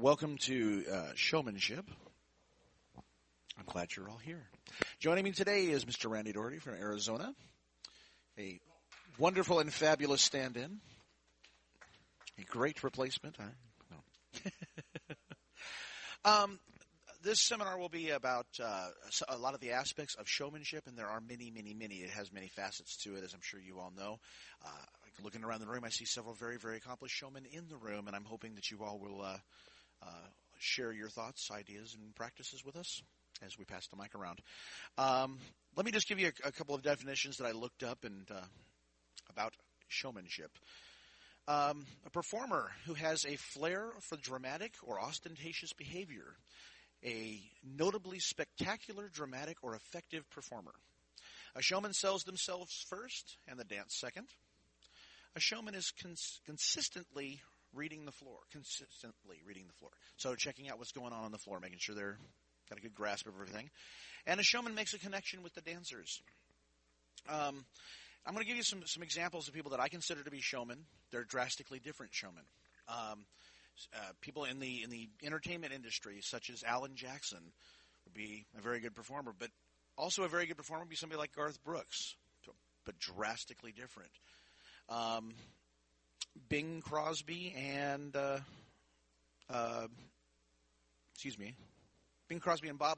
Welcome to Showmanship. I'm glad you're all here. Joining me today is Mr. Randy Doherty from Arizona, a wonderful and fabulous stand-in, a great replacement. This seminar will be about a lot of the aspects of showmanship, and there are many, many, many. It has many facets to it, as I'm sure you all know. Looking around the room, I see several very, very accomplished showmen in the room, and I'm hoping that you all will share your thoughts, ideas, and practices with us as we pass the mic around. Let me just give you a couple of definitions that I looked up and about showmanship. A performer who has a flair for dramatic or ostentatious behavior. A notably spectacular, dramatic, or effective performer. A showman sells themselves first and the dance second. A showman is consistently reading the floor. So checking out what's going on the floor, making sure they're got a good grasp of everything. And a showman makes a connection with the dancers. I'm going to give you some examples of people that I consider to be showmen. They're drastically different showmen. People in the entertainment industry, such as Alan Jackson, would be a very good performer. But also a very good performer would be somebody like Garth Brooks, but drastically different. Bing Crosby and Bob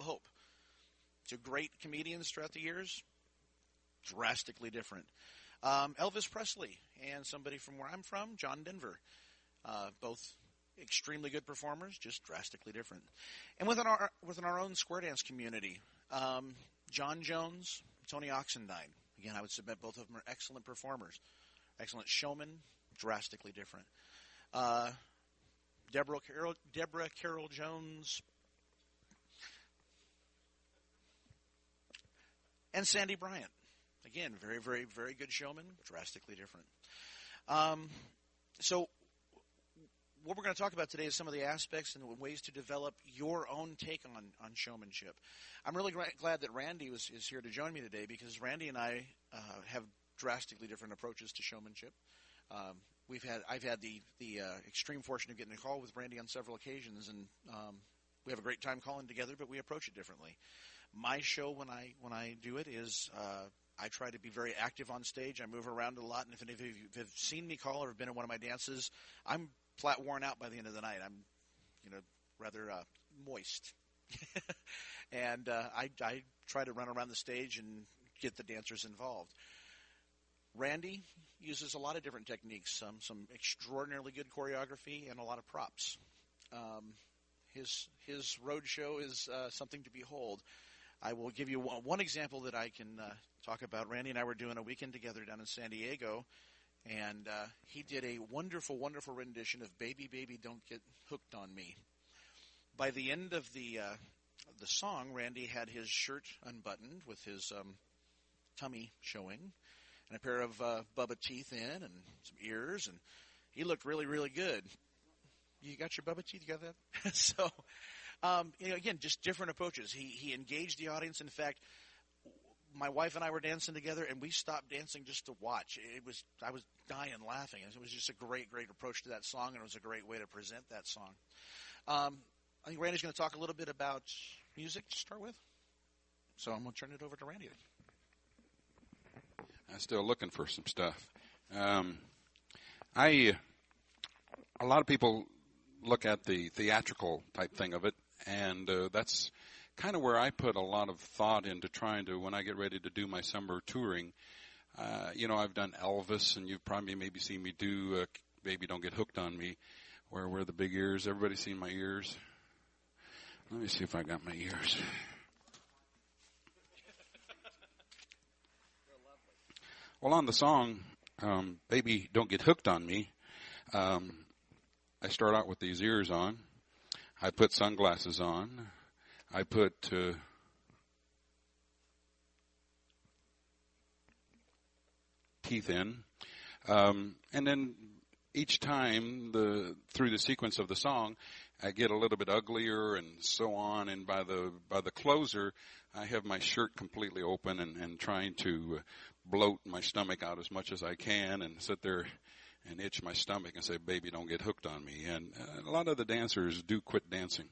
Hope. Two great comedians throughout the years, drastically different. Elvis Presley and somebody from where I'm from, John Denver, both extremely good performers, just drastically different. And within our own square dance community, John Jones, Tony Oxendine. Again, I would submit both of them are excellent performers, excellent showmen, drastically different. Deborah Carroll Jones and Sandy Bryant. Again, very, very, very good showman, drastically different. So what we're going to talk about today is some of the aspects and ways to develop your own take on showmanship. I'm really glad that Randy is here to join me today, because Randy and I have drastically different approaches to showmanship. I've had the extreme fortune of getting a call with Randy on several occasions, and we have a great time calling together, but we approach it differently. My show, when I do it, is I try to be very active on stage. I move around a lot, and if any of you have seen me call or have been in one of my dances, I'm flat worn out by the end of the night. I'm, rather moist. And I try to run around the stage and get the dancers involved. Randy uses a lot of different techniques, some extraordinarily good choreography and a lot of props. His road show is something to behold. I will give you one example that I can talk about. Randy and I were doing a weekend together down in San Diego, and he did a wonderful, wonderful rendition of Baby, Baby, Don't Get Hooked on Me. By the end of the song, Randy had his shirt unbuttoned with his tummy showing and a pair of Bubba teeth in and some ears, and he looked really, really good. You got your Bubba teeth? You got that? So, again, just different approaches. He engaged the audience. In fact, my wife and I were dancing together, and we stopped dancing just to watch. I was dying laughing. It was just a great, great approach to that song, and it was a great way to present that song. I think Randy's going to talk a little bit about music to start with. So I'm going to turn it over to Randy. I'm still looking for some stuff. A lot of people look at the theatrical type thing of it, and that's kind of where I put a lot of thought into trying to, when I get ready to do my summer touring. I've done Elvis, and you've probably maybe seen me do Baby Don't Get Hooked on Me, where I wear the big ears. Everybody's seen my ears? Let me see if I got my ears. Well, on the song, Baby Don't Get Hooked on Me, I start out with these ears on. I put sunglasses on. I put teeth in. And then each time through the sequence of the song, I get a little bit uglier and so on. And by the closer, I have my shirt completely open and trying to bloat my stomach out as much as I can and sit there and itch my stomach and say, baby, don't get hooked on me. And a lot of the dancers do quit dancing.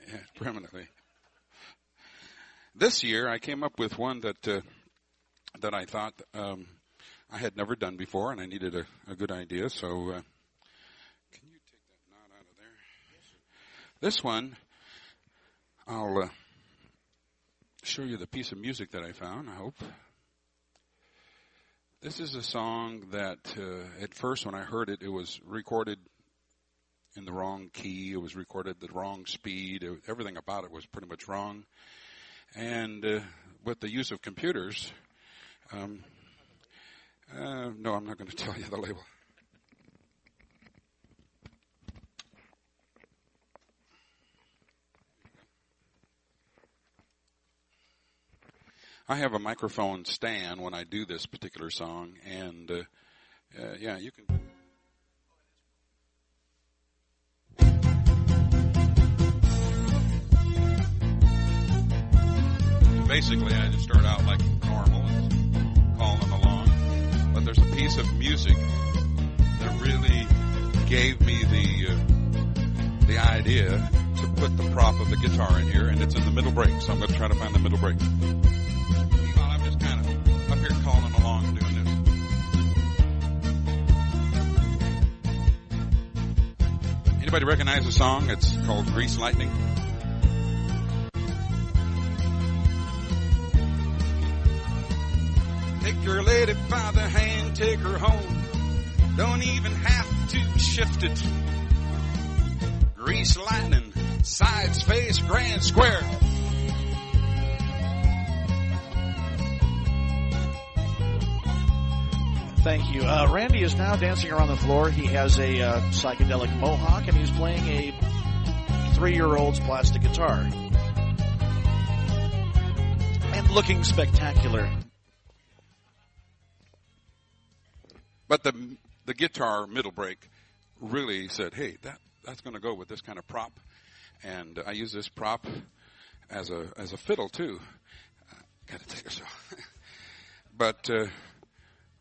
Yeah, permanently. This year, I came up with one that I thought I had never done before, and I needed a good idea. So, can you take that knot out of there? This one, I'll show you the piece of music that I found, I hope. This is a song that at first when I heard it, it was recorded in the wrong key. It was recorded at the wrong speed. Everything about it was pretty much wrong. And with the use of computers, no, I'm not going to tell you the label. I have a microphone stand when I do this particular song, and yeah, you can. Basically, I just start out like normal and calling along, but there's a piece of music that really gave me the idea to put the prop of the guitar in here, and it's in the middle break, so I'm going to try to find the middle break. Meanwhile, I'm just kind of up here calling along and doing this. Anybody recognize the song? It's called Grease Lightning. Take your lady by the hand, take her home. Don't even have to shift it. Grease lightning, sides, face, grand square. Thank you. Randy is now dancing around the floor. He has a psychedelic mohawk, and he's playing a 3-year-old's plastic guitar. And looking spectacular. But the guitar middle break really said, hey, that's going to go with this kind of prop. And I use this prop as a fiddle, too. Got to take a shot. But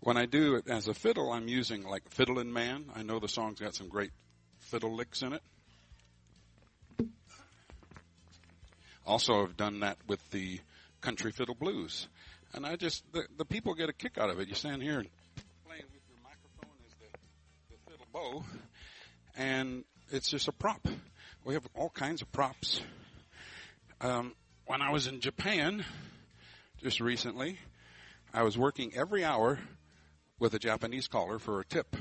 when I do it as a fiddle, I'm using like Fiddlin' Man. I know the song's got some great fiddle licks in it. Also, I've done that with the country fiddle blues. And the people get a kick out of it. You stand here and playing with your microphone as the fiddle bow, and it's just a prop. We have all kinds of props. When I was in Japan just recently, I was working every hour with a Japanese caller for a tip.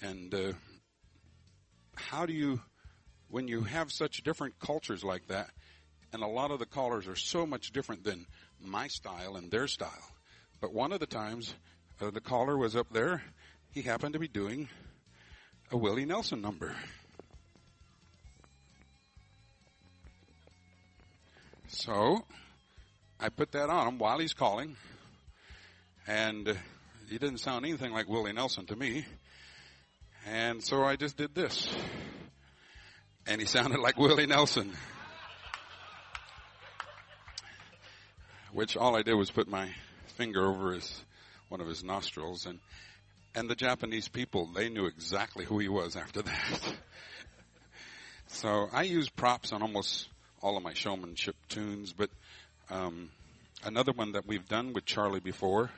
And how do you, when you have such different cultures like that, and a lot of the callers are so much different than my style and their style. But one of the times, the caller was up there. He happened to be doing a Willie Nelson number. So I put that on him while he's calling. And he didn't sound anything like Willie Nelson to me. And so I just did this. And he sounded like Willie Nelson. Which all I did was put my finger over one of his nostrils. And the Japanese people, they knew exactly who he was after that. So I use props on almost all of my showmanship tunes. But another one that we've done with Charlie before.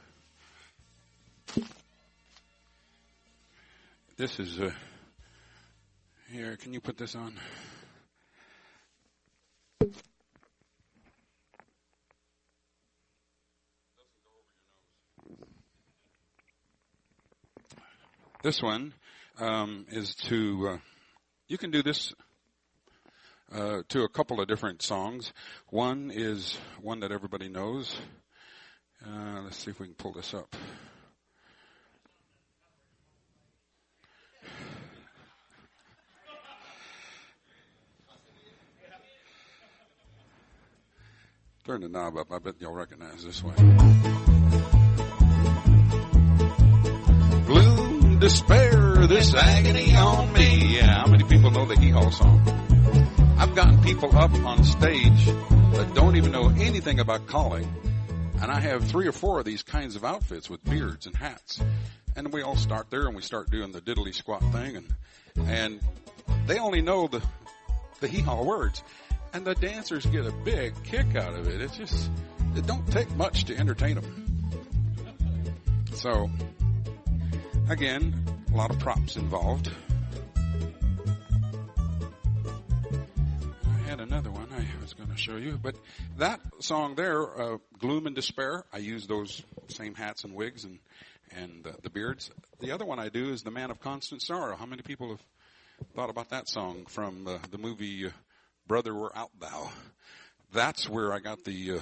This is here, can you put this on? This one is to, you can do this to a couple of different songs. One is one that everybody knows. Let's see if we can pull this up. Turn the knob up. I bet you'll recognize this one. Gloom, despair, this agony on me. Yeah, how many people know the Hee Haw song? I've gotten people up on stage that don't even know anything about calling, And I have 3 or 4 of these kinds of outfits with beards and hats. And we all start there and we start doing the diddly squat thing. And they only know the hee-haw words. And the dancers get a big kick out of it. It don't take much to entertain them. So, again, a lot of props involved. I had another one I was going to show you. But that song there, Gloom and Despair, I use those same hats and wigs and the beards. The other one I do is The Man of Constant Sorrow. How many people have thought about that song from the movie Brother, Where Art Thou? That's where I got the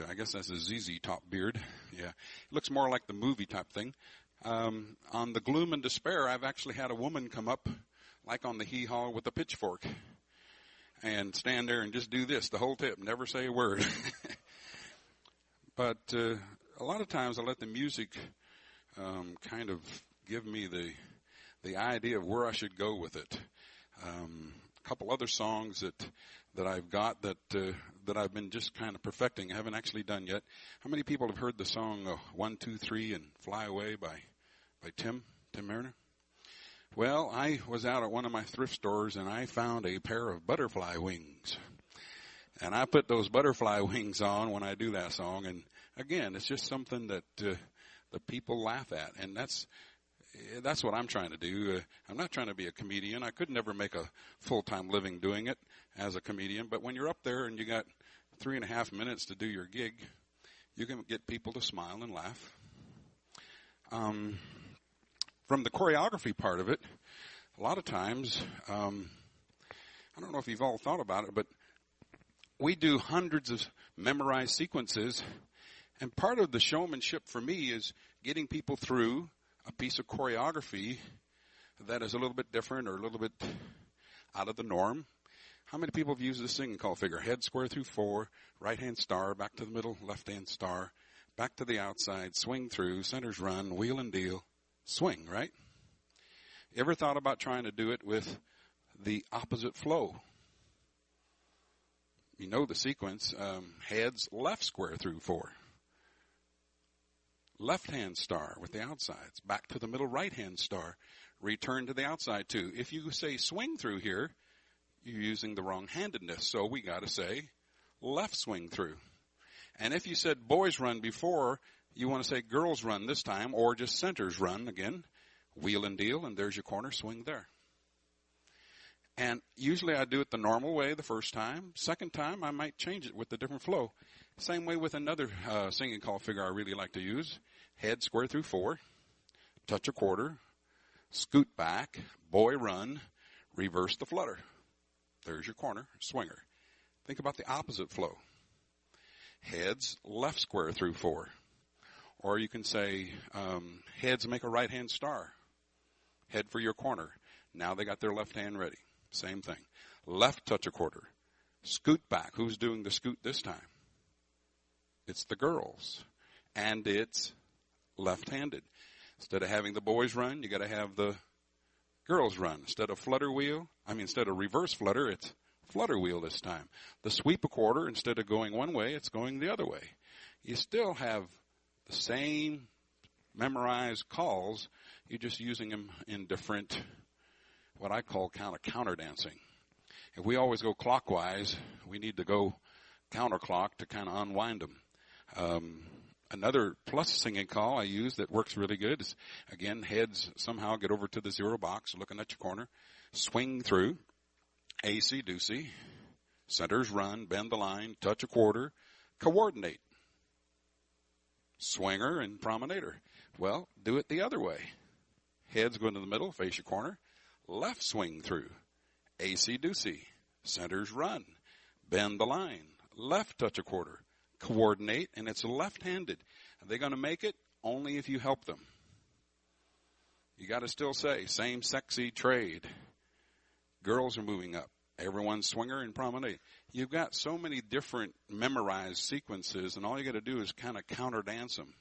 I guess that's a ZZ Top beard. Yeah, it looks more like the movie type thing. On the Gloom and Despair, I've actually had a woman come up, like on the hee-haw, with a pitchfork and stand there and just do this the whole tip, never say a word. But a lot of times I let the music kind of give me the idea of where I should go with it. A couple other songs that I've got that I've been just kind of perfecting. I haven't actually done yet. How many people have heard the song 1, 2, 3 and Fly Away by Tim Mariner? Well, I was out at one of my thrift stores and I found a pair of butterfly wings. And I put those butterfly wings on when I do that song. And again, it's just something that the people laugh at. And that's what I'm trying to do. I'm not trying to be a comedian. I could never make a full-time living doing it as a comedian. But when you're up there and you got 3.5 minutes to do your gig, you can get people to smile and laugh. From the choreography part of it, a lot of times, I don't know if you've all thought about it, but we do hundreds of memorized sequences. And part of the showmanship for me is getting people through a piece of choreography that is a little bit different or a little bit out of the norm. How many people have used this singing call figure? Head square through 4, right hand star, back to the middle, left hand star, back to the outside, swing through, centers run, wheel and deal, swing, right? You ever thought about trying to do it with the opposite flow? You know the sequence, heads left square through 4. Left-hand star with the outsides, back to the middle right-hand star, return to the outside 2. If you say swing through here, you're using the wrong handedness, so we got to say left swing through. And if you said boys run before, you want to say girls run this time, or just centers run again, wheel and deal, and there's your corner, swing there. And usually I do it the normal way the first time. Second time, I might change it with a different flow. Same way with another singing call figure I really like to use. Head square through 4, touch a quarter, scoot back, boy run, reverse the flutter. There's your corner, swinger. Think about the opposite flow. Heads left square through 4. Or you can say heads make a right-hand star. Head for your corner. Now they got their left hand ready. Same thing. Left touch a quarter. Scoot back. Who's doing the scoot this time? It's the girls. And it's left-handed. Instead of having the boys run, you got to have the girls run. Instead of reverse flutter, it's flutter wheel this time. The sweep a quarter, instead of going one way, it's going the other way. You still have the same memorized calls. You're just using them in different, what I call kind of counter dancing. If we always go clockwise, we need to go counterclock to kind of unwind them. Another plus singing call I use that works really good is, again, heads somehow get over to the 0 box, looking at your corner, swing through, AC-doocy, centers run, bend the line, touch a quarter, coordinate, swinger and promenader. Well, do it the other way. Heads go into the middle, face your corner, left swing through, AC-doocy, centers run, bend the line, left touch a quarter, coordinate, and it's left-handed. Are they going to make it? Only if you help them. You got to still say, same sexy trade. Girls are moving up. Everyone's swinger and promenade. You've got so many different memorized sequences, and all you got to do is kind of counter dance them.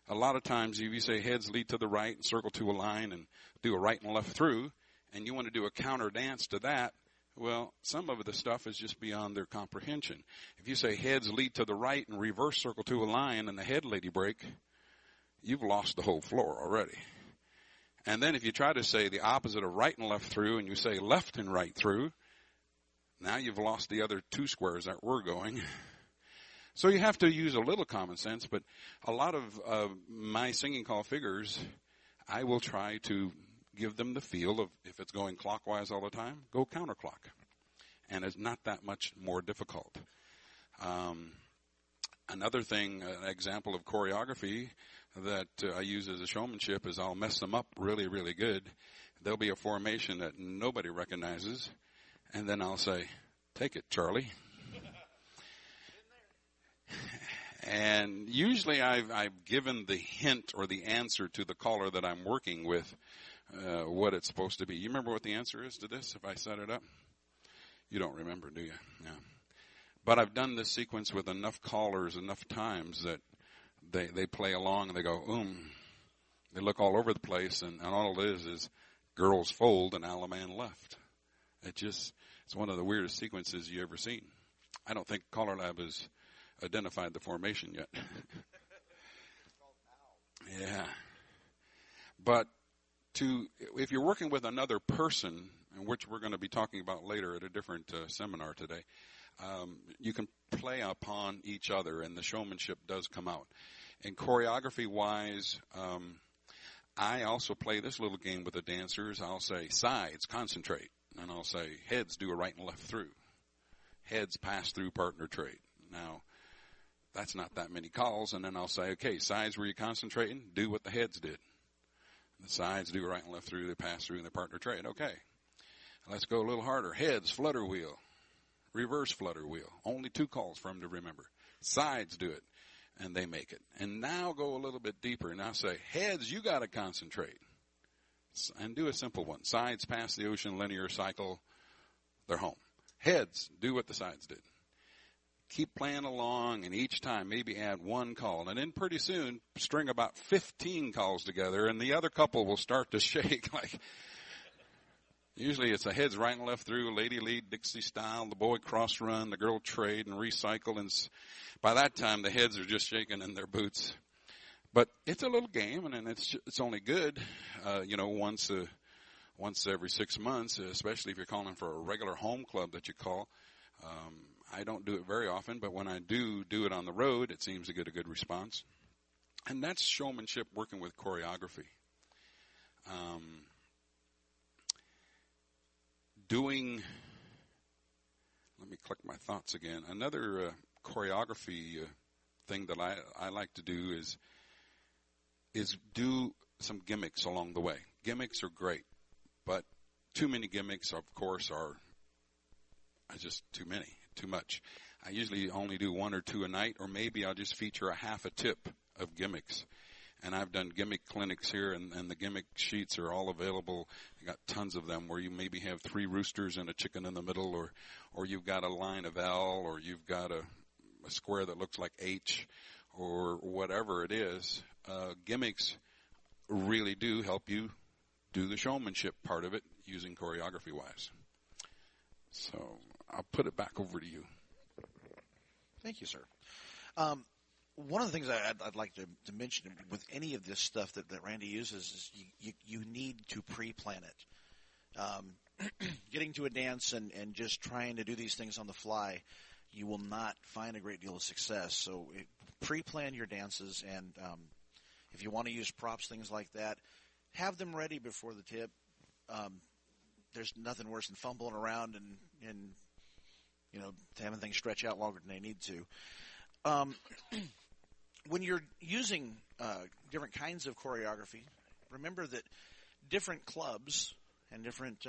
A lot of times, if you say heads lead to the right and circle to a line and do a right and left through, and you want to do a counter dance to that, Well, some of the stuff is just beyond their comprehension. If you say heads lead to the right and reverse circle to a line and the head lady break, you've lost the whole floor already. And then if you try to say the opposite of right and left through and you say left and right through, now you've lost the other two squares that were going. So you have to use a little common sense, but a lot of my singing call figures, I will try to give them the feel of if it's going clockwise all the time, go counterclock. And it's not that much more difficult. Another thing, an example of choreography that I use as a showmanship is I'll mess them up really, really good. There'll be a formation that nobody recognizes, and then I'll say, take it, Charlie. And usually I've given the hint or the answer to the caller that I'm working with what it's supposed to be. You remember what the answer is to this if I set it up? You don't remember, do you? Yeah. But I've done this sequence with enough callers enough times that they play along and they go, They look all over the place, and all it is girls fold and Alaman left. It's one of the weirdest sequences you ever seen. I don't think CALLERLAB has identified the formation yet. Yeah. But if you're working with another person, which we're going to be talking about later at a different seminar today, you can play upon each other, and the showmanship does come out. And choreography-wise, I also play this little game with the dancers. I'll say, sides, concentrate. And I'll say, heads, do a right and left through. Heads, pass through, partner trade. Now, that's not that many calls. And then I'll say, okay, sides, were you concentrating? Do what the heads did. The sides do right and left through, they pass through, and they partner trade. Okay. Let's go a little harder. Heads, flutter wheel. Reverse flutter wheel. Only 2 calls for them to remember. Sides do it, and they make it. And now go a little bit deeper. Now say, heads, you got to concentrate. And do a simple one. Sides pass the ocean, linear cycle. They're home. Heads, do what the sides did. Keep playing along, and each time maybe add 1 call. And then pretty soon, string about 15 calls together, and the other couple will start to shake. Usually it's a heads right and left through, lady lead, Dixie style, the boy cross run, the girl trade and recycle. And by that time, the heads are just shaking in their boots. But it's a little game, and it's only good, once every 6 months, especially if you're calling for a regular home club that you call. I don't do it very often, but when I do it on the road, it seems to get a good response. And that's showmanship working with choreography. Let me click my thoughts again. Another choreography thing that I like to do is do some gimmicks along the way. Gimmicks are great, but too many gimmicks, of course, are just too much. I usually only do 1 or 2 a night, or maybe I'll just feature a half a tip of gimmicks. And I've done gimmick clinics here, and the gimmick sheets are all available. You got tons of them where you maybe have 3 roosters and a chicken in the middle, or you've got a line of L, or you've got a square that looks like H, or whatever it is. Gimmicks really do help you do the showmanship part of it using choreography-wise. So I'll put it back over to you. Thank you, sir. One of the things I'd like to mention with any of this stuff that Randy uses is you need to pre-plan it. Getting to a dance and just trying to do these things on the fly, you will not find a great deal of success. So pre-plan your dances, and if you want to use props, things like that, have them ready before the tip. There's nothing worse than fumbling around and having things stretch out longer than they need to. When you're using different kinds of choreography, remember that different clubs and different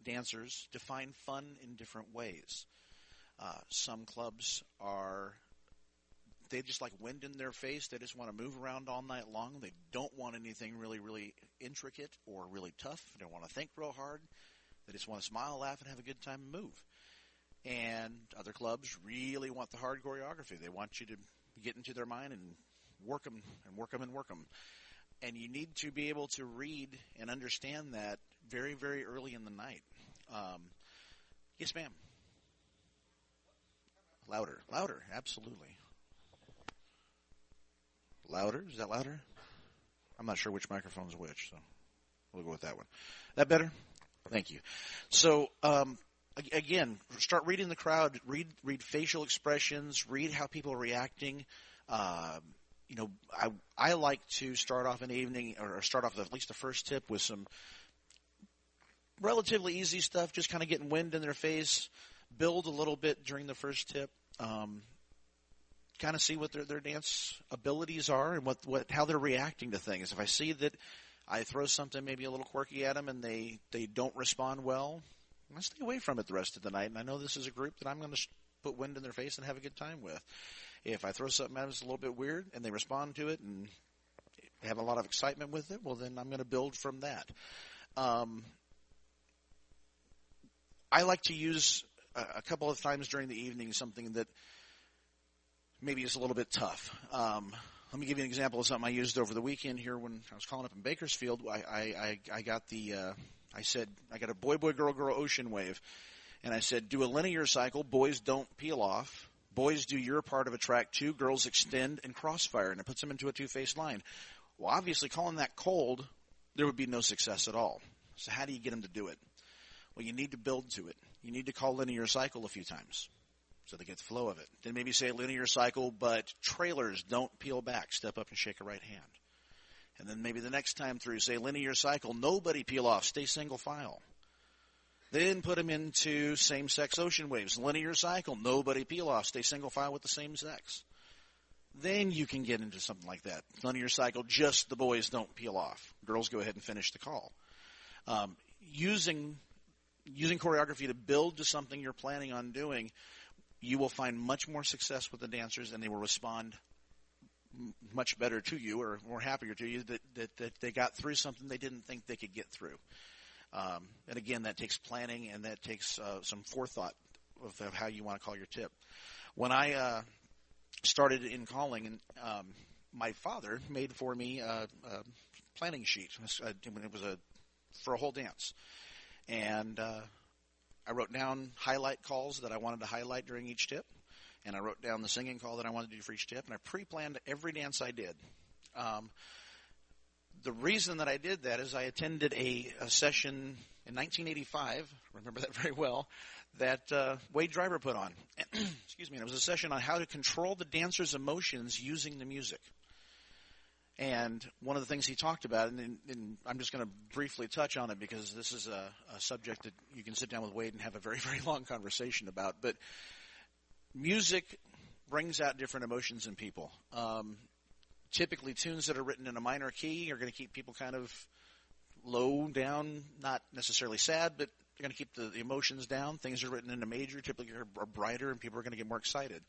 dancers define fun in different ways. Some clubs they just like wind in their face. They just want to move around all night long. They don't want anything really, really intricate or really tough. They don't want to think real hard. They just want to smile, laugh, and have a good time and move. And other clubs really want the hard choreography. They want you to get into their mind and work them and work them and work them. And you need to be able to read and understand that very, very early in the night. Yes, ma'am. Louder. Louder. Absolutely. Louder? Is that louder? I'm not sure which microphone's which, so we'll go with that one. That better? Thank you. So, again, start reading the crowd. Read facial expressions. Read how people are reacting. I like to start off an evening, or start off at least the first tip with some relatively easy stuff, just kind of getting wind in their face. Build a little bit during the first tip. Kind of see what their dance abilities are and how they're reacting to things. If I see that I throw something maybe a little quirky at them and they don't respond well, I stay away from it the rest of the night. And I know this is a group that I'm going to put wind in their face and have a good time with. If I throw something at them that's a little bit weird and they respond to it and have a lot of excitement with it, well, then I'm going to build from that. I like to use a couple of times during the evening something that maybe is a little bit tough. Let me give you an example of something I used over the weekend here when I was calling up in Bakersfield. I got I said I got a boy, girl, ocean wave. And I said, do a linear cycle. Boys don't peel off. Boys do your part of a track 2. Girls extend and crossfire. And it puts them into a two-faced line. Well, obviously, calling that cold, there would be no success at all. So how do you get them to do it? Well, you need to build to it. You need to call linear cycle a few times so they get the flow of it. Then maybe say linear cycle, but trailers don't peel back. Step up and shake a right hand. And then maybe the next time through, say linear cycle, nobody peel off, stay single file. Then put them into same-sex ocean waves. Linear cycle, nobody peel off, stay single file with the same sex. Then you can get into something like that. Linear cycle, just the boys don't peel off. Girls go ahead and finish the call. Using choreography to build to something you're planning on doing, you will find much more success with the dancers, and they will respond much better to you, or more happier to you, that they got through something they didn't think they could get through. And again, that takes planning, and that takes some forethought of how you want to call your tip. When I started in calling, and my father made for me a planning sheet. It was for a whole dance. And I wrote down highlight calls that I wanted to highlight during each tip, and I wrote down the singing call that I wanted to do for each tip, and I pre-planned every dance I did. The reason that I did that is I attended a session in 1985, remember that very well, that Wade Driver put on. Excuse me. And it was a session on how to control the dancer's emotions using the music. And one of the things he talked about, and I'm just going to briefly touch on it because this is a subject that you can sit down with Wade and have a very, very long conversation about. But music brings out different emotions in people. Typically, tunes that are written in a minor key are going to keep people kind of low down, not necessarily sad, but they're going to keep the emotions down. Things that are written in a major typically are brighter, and people are going to get more excited.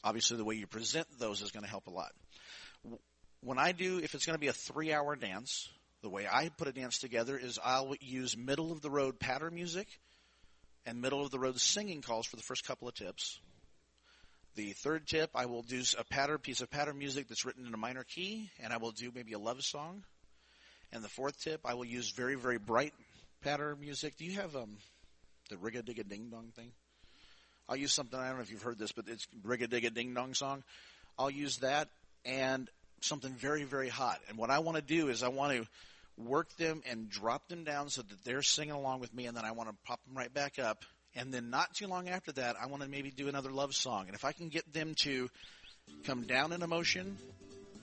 Obviously, the way you present those is going to help a lot. When I do, if it's going to be a 3-hour dance, the way I put a dance together is I'll use middle-of-the-road pattern music and middle-of-the-road singing calls for the first couple of tips. The third tip, I will do a piece of pattern music that's written in a minor key, and I will do maybe a love song. And the fourth tip, I will use very, very bright pattern music. Do you have the Rig-a-dig-a-ding-dong thing? I'll use something, I don't know if you've heard this, but it's Rig-a-dig-a-ding-dong song. I'll use that and something very, very hot. And what I want to do is I want to work them and drop them down so that they're singing along with me, and then I want to pop them right back up. And then not too long after that, I want to maybe do another love song. And if I can get them to come down in emotion,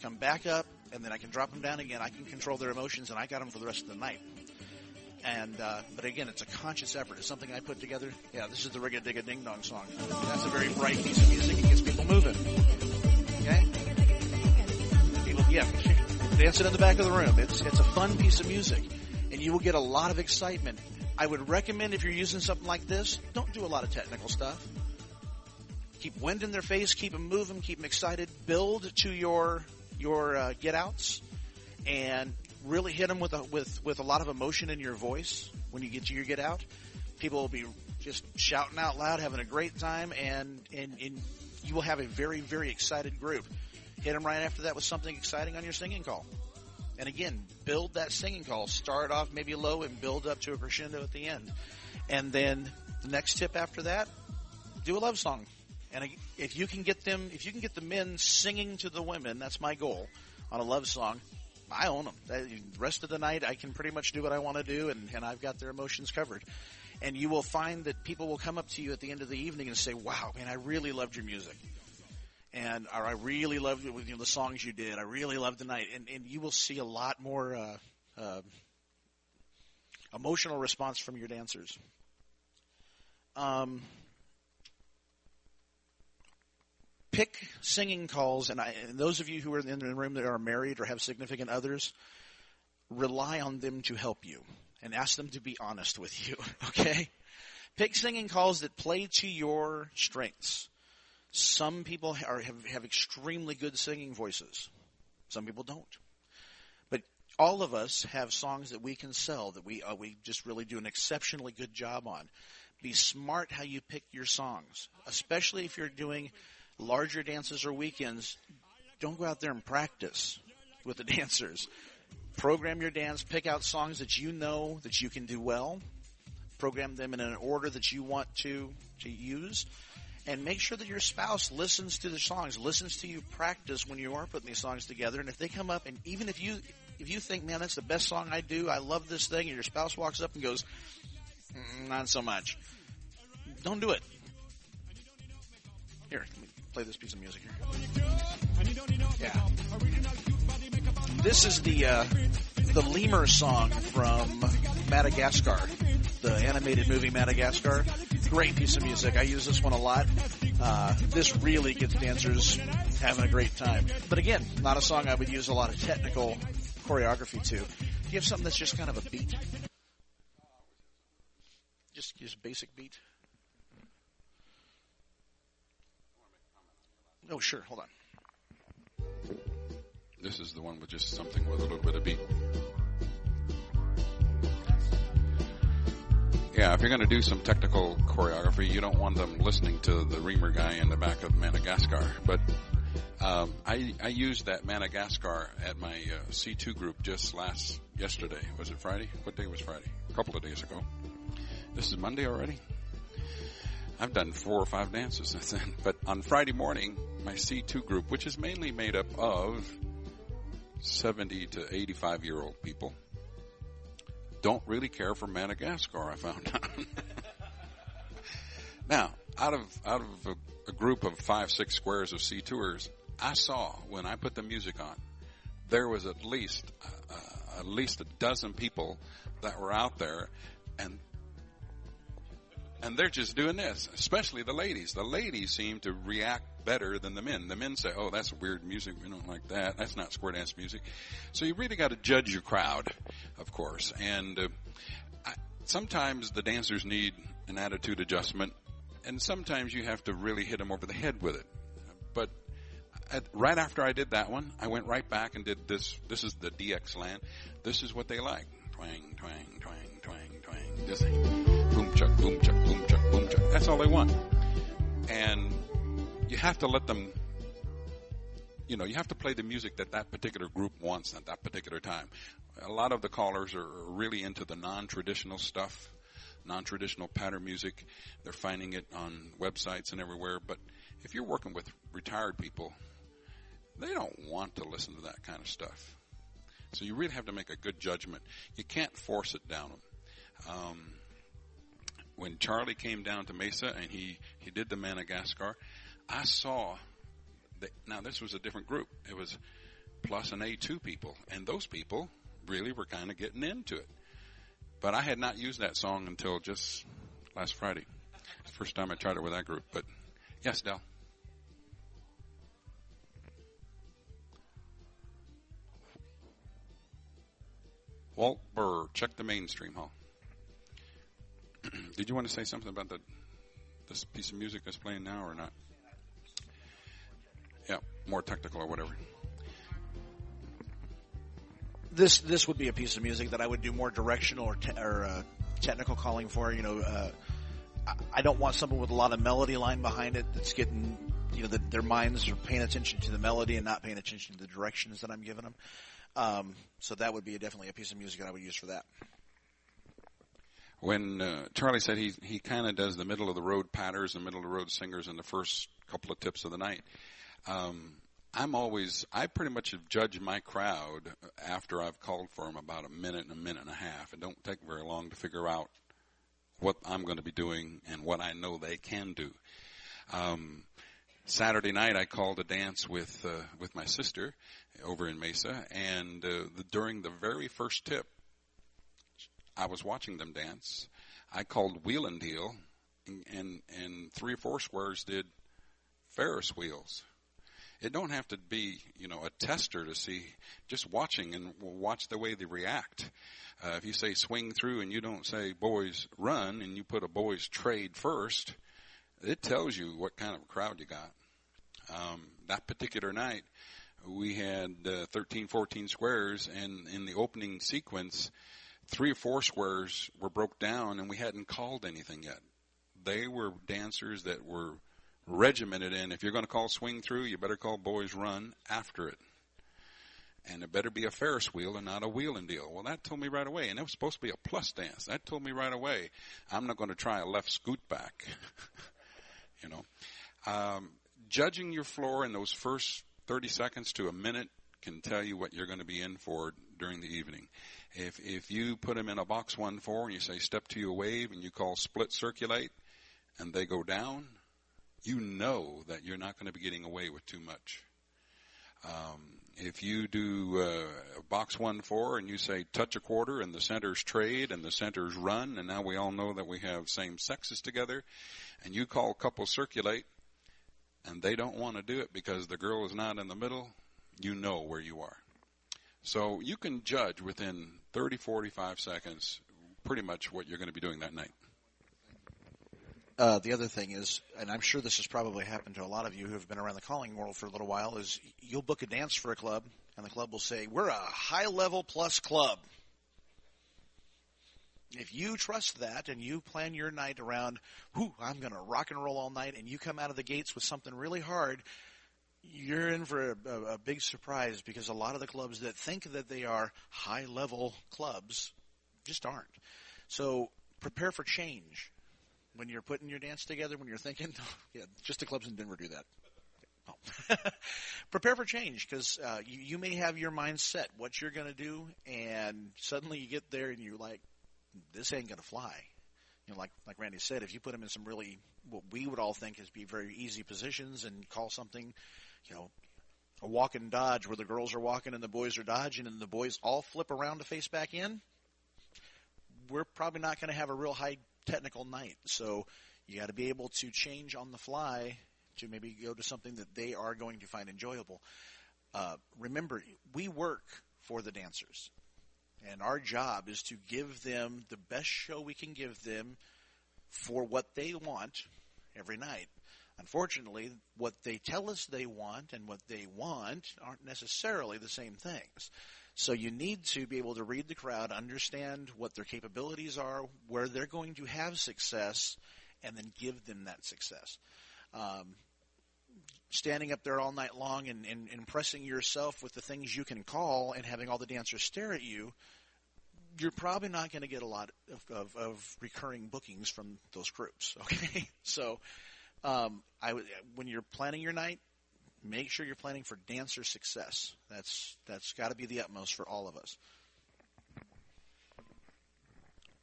come back up, and then I can drop them down again, I can control their emotions, and I got them for the rest of the night. And but again, it's a conscious effort. It's something I put together. Yeah, this is the Rig-a-dig-a-ding-dong song. That's a very bright piece of music. It gets people moving. Okay? People, yeah, dancing in the back of the room. It's a fun piece of music, and you will get a lot of excitement. I would recommend if you're using something like this, don't do a lot of technical stuff. Keep wind in their face, keep them moving, keep them excited. Build to your get-outs, and really hit them with a lot of emotion in your voice when you get to your get-out. People will be just shouting out loud, having a great time, and you will have a very, very excited group. Hit them right after that with something exciting on your singing call. And again, build that singing call. Start off maybe low and build up to a crescendo at the end. And then The next tip after that, do a love song. And if you can get the men singing to the women, that's my goal on a love song. I own them. The rest of the night, I can pretty much do what I want to do, and I've got their emotions covered. And you will find that people will come up to you at the end of the evening and say, "Wow, man, I really loved your music," or "I really loved the songs you did. I really loved the night." And you will see a lot more emotional response from your dancers. Pick singing calls, and those of you who are in the room that are married or have significant others, rely on them to help you and ask them to be honest with you, okay? Pick singing calls that play to your strengths. Some people have extremely good singing voices. Some people don't. But all of us have songs that we can sell, that we just really do an exceptionally good job on. Be smart how you pick your songs, especially if you're doing larger dances or weekends. Don't go out there and practice with the dancers. Program your dance, pick out songs that you know that you can do well, program them in an order that you want to use, and make sure that your spouse listens to the songs, listens to you practice when you are putting these songs together. And if they come up, and even if you think, "Man, that's the best song I do, I love this thing," and your spouse walks up and goes, "Not so much," don't do it. Here, let me play this piece of music here. Yeah. This is the lemur song from Madagascar, the animated movie Madagascar. Great piece of music. I use this one a lot. This really gets dancers having a great time. But again, not a song I would use a lot of technical choreography to. Do you have something that's just kind of a beat? Just basic beat? Oh, sure. Hold on. This is the one with just something with a little bit of beat. Yeah, if you're going to do some technical choreography, you don't want them listening to the reamer guy in the back of Madagascar. But I used that Madagascar at my C2 group just yesterday. Was it Friday? What day was Friday? A couple of days ago. This is Monday already? I've done 4 or 5 dances since then. But on Friday morning, my C2 group, which is mainly made up of 70 to 85-year-old people, don't really care for Madagascar, I found out. Now, out of a group of 5-6 squares of C2ers, I saw when I put the music on, there was at least a dozen people that were out there, and they're just doing this, especially the ladies. The ladies seem to react better than the men. The men say, "Oh, that's weird music. We don't like that. That's not square dance music." So you really got to judge your crowd, of course. And sometimes the dancers need an attitude adjustment, and sometimes you have to really hit them over the head with it. But right after I did that one, I went right back and did this. This is the DX land. This is what they like. Twang, twang, twang, twang, twang. This thing. Boom, chuck, boom, chuck, boom, chuck, boom, chuck. That's all they want. And you have to let them, you have to play the music that particular group wants at that particular time. A lot of the callers are really into the non-traditional stuff, non-traditional pattern music. They're finding it on websites and everywhere. But if you're working with retired people, they don't want to listen to that kind of stuff. So you really have to make a good judgment. You can't force it down them. When Charlie came down to Mesa and he did the Madagascar, I saw that, now this was a different group. It was plus an A2 people, and those people really were kind of getting into it. But I had not used that song until just last Friday. It's the first time I tried it with that group. But yes, Del. Walt Burr, check the mainstream, huh? Did you want to say something about this piece of music that's playing now or not? Yeah, more technical or whatever. This would be a piece of music that I would do more directional or technical calling for. I don't want someone with a lot of melody line behind it that's getting, their minds are paying attention to the melody and not paying attention to the directions that I'm giving them. So that would be definitely a piece of music that I would use for that. when Charlie said he kind of does the middle of the road patters and middle of the road singers in the first couple of tips of the night. I pretty much have judged my crowd after I've called for them about a minute and a half. It don't take very long to figure out what I'm going to be doing and what I know they can do. Saturday night I called a dance with my sister over in Mesa, and during the very first tip, I was watching them dance. I called wheel and deal, and 3 or 4 squares did Ferris wheels. It don't have to be, a tester to see. Just watching and watch the way they react. If you say swing through and you don't say boys run and you put a boys trade first, it tells you what kind of crowd you got. That particular night, we had 13, 14 squares, and in the opening sequence, 3 or 4 squares were broke down, and we hadn't called anything yet. They were dancers that were regimented in, if you're going to call swing through, you better call boys run after it. And it better be a Ferris wheel and not a wheel and deal. Well, that told me right away, and it was supposed to be a plus dance. That told me right away, I'm not going to try a left scoot back. Judging your floor in those first 30 seconds to a minute can tell you what you're going to be in for during the evening. If you put them in a box 1-4 and you say step to your wave and you call split circulate and they go down, you know that you're not going to be getting away with too much. If you do box 1-4 and you say touch a quarter and the centers trade and the centers run, and now we all know that we have same sexes together, and you call couple circulate and they don't want to do it because the girl is not in the middle, you know where you are. So you can judge within 30, 45 seconds pretty much what you're going to be doing that night. The other thing is, and I'm sure this has probably happened to a lot of you who have been around the calling world for a little while, is you'll book a dance for a club, and the club will say, we're a high-level plus club. If you trust that and you plan your night around, I'm going to rock and roll all night, and you come out of the gates with something really hard, you're in for a big surprise, because a lot of the clubs that think that they are high-level clubs just aren't. So prepare for change. When you're putting your dance together, when you're thinking, just the clubs in Denver do that. Oh. Prepare for change, because you may have your mind set what you're going to do, and suddenly you get there and you're like, this ain't going to fly. Like Randy said, if you put them in some really, what we would all think is be very easy positions and call something, a walk and dodge where the girls are walking and the boys are dodging and the boys all flip around to face back in, we're probably not going to have a real high technical night. So you got to be able to change on the fly to maybe go to something that they are going to find enjoyable. Remember, we work for the dancers, and our job is to give them the best show we can give them for what they want every night. Unfortunately, what they tell us they want and what they want aren't necessarily the same things. So you need to be able to read the crowd, understand what their capabilities are, where they're going to have success, and then give them that success. Standing up there all night long and impressing yourself with the things you can call and having all the dancers stare at you, you're probably not going to get a lot of recurring bookings from those groups. Okay, so when you're planning your night, make sure you're planning for dancer success. That's got to be the utmost for all of us.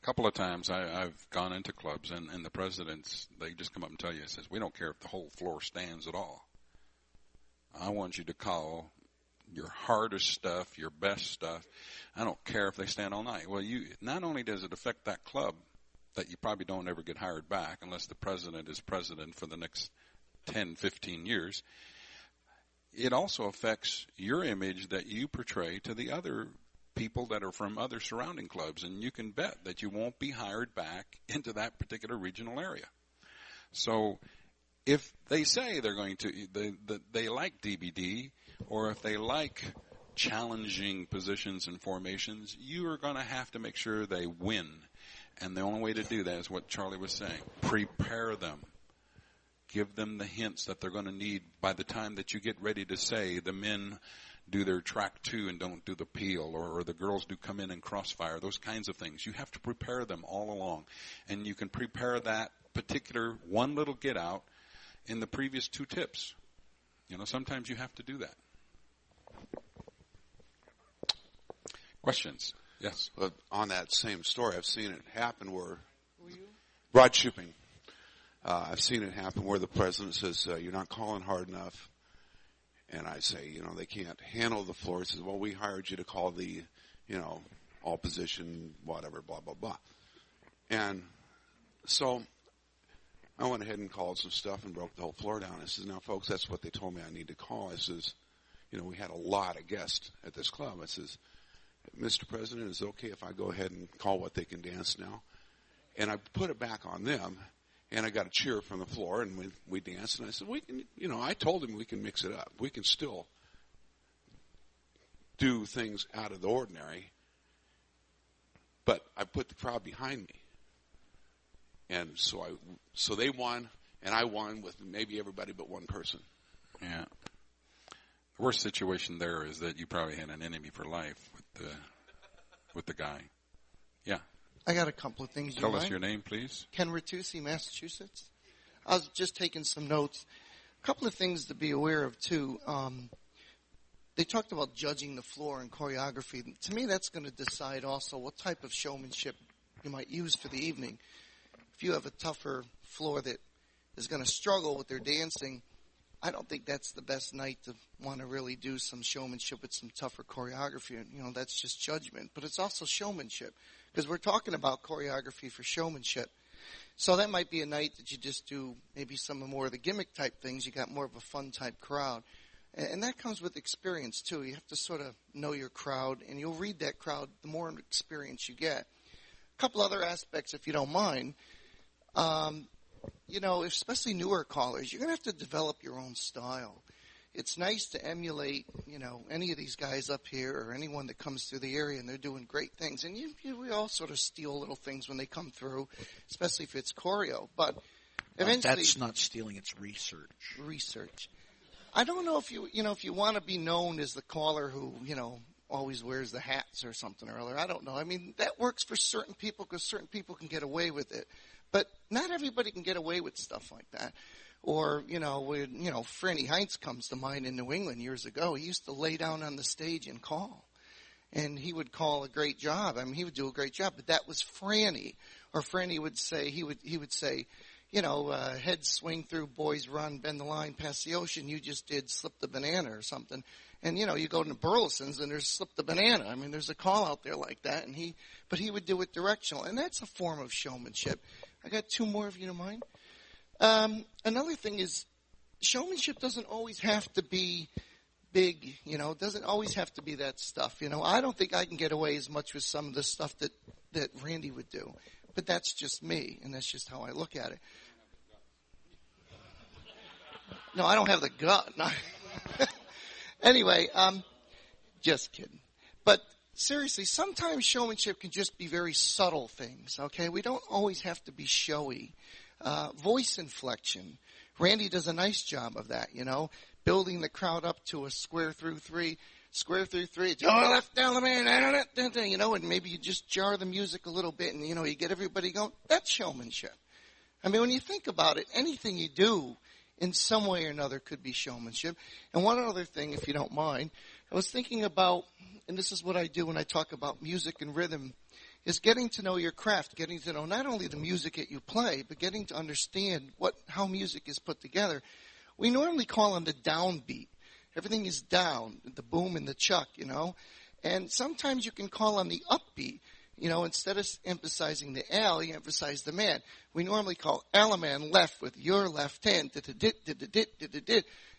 A couple of times I've gone into clubs, and the presidents, they just come up and tell you, says, we don't care if the whole floor stands at all. I want you to call your hardest stuff, your best stuff. I don't care if they stand all night. Well, not only does it affect that club that you probably don't ever get hired back unless the president is president for the next 10, 15 years, it also affects your image that you portray to the other people that are from other surrounding clubs, and you can bet that you won't be hired back into that particular regional area. So if they say they're going to, they like DBD, or if they like challenging positions and formations, you are going to have to make sure they win. And the only way to do that is what Charlie was saying. Prepare them. Give them the hints that they're going to need by the time that you get ready to say the men do their track 2 and don't do the peel, or the girls do come in and crossfire, those kinds of things. You have to prepare them all along. And you can prepare that particular one little get out in the previous 2 tips. Sometimes you have to do that. Questions? Yes. Well, on that same story, I've seen it happen where Rod Shuping. I've seen it happen where the president says, you're not calling hard enough. And I say, they can't handle the floor. He says, well, we hired you to call the, all position, whatever, blah, blah, blah. And so I went ahead and called some stuff and broke the whole floor down. I says, now, folks, that's what they told me I need to call. I says, we had a lot of guests at this club. I says, Mr. President, is it okay if I go ahead and call what they can dance now? And I put it back on them. And I got a cheer from the floor, and we danced. And I said, we can, I told him we can mix it up. We can still do things out of the ordinary. But I put the crowd behind me. And so they won, and I won with maybe everybody but one person. Yeah. The worst situation there is that you probably had an enemy for life with the guy. Yeah. I got a couple of things. Tell us your name, please. Ken Ratusi, Massachusetts. I was just taking some notes. A couple of things to be aware of, too. They talked about judging the floor and choreography. To me, that's going to decide also what type of showmanship you might use for the evening. If you have a tougher floor that is going to struggle with their dancing, I don't think that's the best night to want to really do some showmanship with some tougher choreography. That's just judgment. But it's also showmanship, because we're talking about choreography for showmanship. So that might be a night that you just do maybe some more of the gimmick type things. You got more of a fun type crowd. And that comes with experience, too. You have to sort of know your crowd, and you'll read that crowd the more experience you get. A couple other aspects, if you don't mind. Especially newer callers, you're going to have to develop your own style. It's nice to emulate, any of these guys up here or anyone that comes through the area, and they're doing great things. And we all sort of steal little things when they come through, especially if it's choreo. But eventually, that's not stealing; it's research. Research. I don't know if if you want to be known as the caller who, always wears the hats or something or other. I don't know. I mean, that works for certain people because certain people can get away with it. But not everybody can get away with stuff like that. Or, Franny Heinz comes to mind in New England years ago. He used to lay down on the stage and call. And he would call a great job. I mean, he would do a great job. But that was Franny. Or Franny would say, he would say, heads swing through, boys run, bend the line, past the ocean. You just did slip the banana or something. And, you go to Burleson's and there's slip the banana. I mean, there's a call out there like that. But he would do it directional. And that's a form of showmanship. I got 2 more, if you don't mind. Another thing is showmanship doesn't always have to be big, it doesn't always have to be that stuff. I don't think I can get away as much with some of the stuff that Randy would do. But that's just me, and that's just how I look at it. No, I don't have the gut. No. Anyway, just kidding. But seriously, sometimes showmanship can just be very subtle things, okay? We don't always have to be showy. Voice inflection. Randy does a nice job of that, building the crowd up to a square through three, to left down the man, and maybe you just jar the music a little bit and, you get everybody going. That's showmanship. I mean, when you think about it, anything you do in some way or another could be showmanship. And one other thing, if you don't mind, I was thinking about, and this is what I do when I talk about music and rhythm, is getting to know your craft, getting to know not only the music that you play, but getting to understand how music is put together. We normally call on the downbeat. Everything is down, the boom and the chuck, And sometimes you can call on the upbeat. Instead of emphasizing the L, you emphasize the man. We normally call Alaman left with your left hand.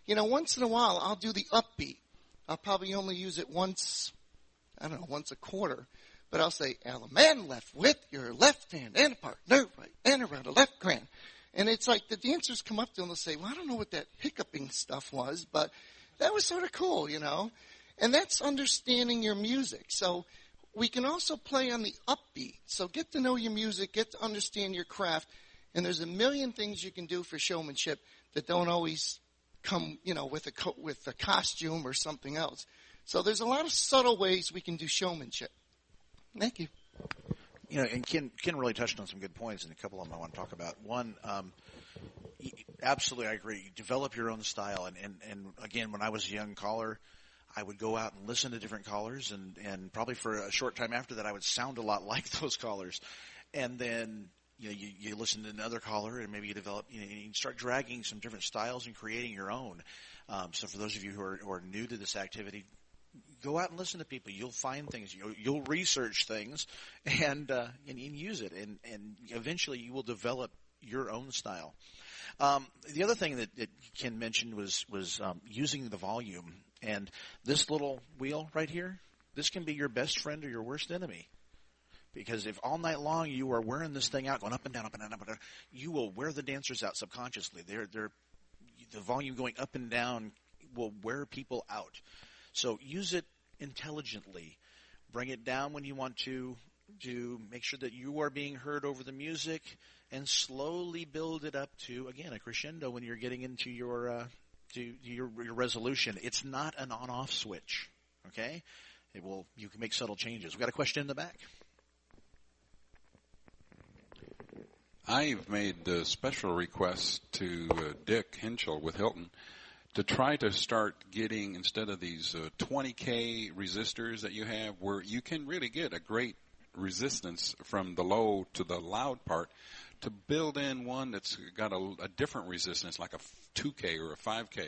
Once in a while, I'll do the upbeat. I'll probably only use it once a quarter. But I'll say, Alaman left with your left hand and a partner right and around a left grand. And it's like the dancers come up to them and say, well, I don't know what that hiccuping stuff was, but that was sort of cool, And that's understanding your music. So we can also play on the upbeat. So get to know your music, get to understand your craft. And there's a million things you can do for showmanship that don't always come, with a costume or something else. So there's a lot of subtle ways we can do showmanship. Thank you. You know, and Ken really touched on some good points, and a couple of them I want to talk about. One, absolutely, I agree. Develop your own style, and again, when I was a young caller, I would go out and listen to different callers, and probably for a short time after that, I would sound a lot like those callers. And then, you know, you listen to another caller, and maybe you develop, you know, you start dragging some different styles and creating your own. So for those of you who are new to this activity, go out and listen to people. You'll find things. You'll research things, and use it, and eventually you will develop your own style. The other thing that Ken mentioned was using the volume. And this little wheel right here, this can be your best friend or your worst enemy. Because if all night long you are wearing this thing out, going up and down, up and down, up and down, you will wear the dancers out subconsciously. The volume going up and down will wear people out. So use it intelligently. Bring it down when you want to make sure that you are being heard over the music, and slowly build it up to, again, a crescendo when you're getting into your resolution. It's not an on-off switch, okay? You can make subtle changes. We got a question in the back. I've made special requests to Dick Henschel with Hilton to try to start getting, instead of these 20K resistors that you have, where you can really get a great resistance from the low to the loud part, to build in one that's got a different resistance, like a 2K or a 5K.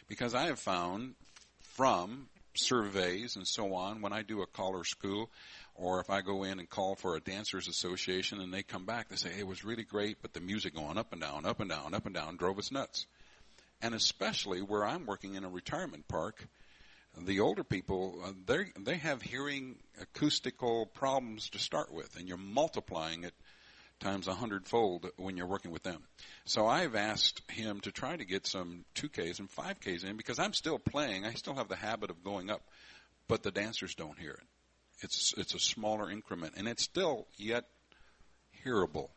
Because I have found from surveys and so on, when I do a caller school, or if I go in and call for a dancers association and they come back, they say, hey, it was really great, but the music going up and down, up and down, up and down drove us nuts. And especially where I'm working in a retirement park, the older people, they have hearing acoustical problems to start with, and you're multiplying it times 100-fold when you're working with them. So I've asked him to try to get some 2Ks and 5Ks in, because I'm still playing. I still have the habit of going up, but the dancers don't hear it. It's a smaller increment, and it's still yet hearable.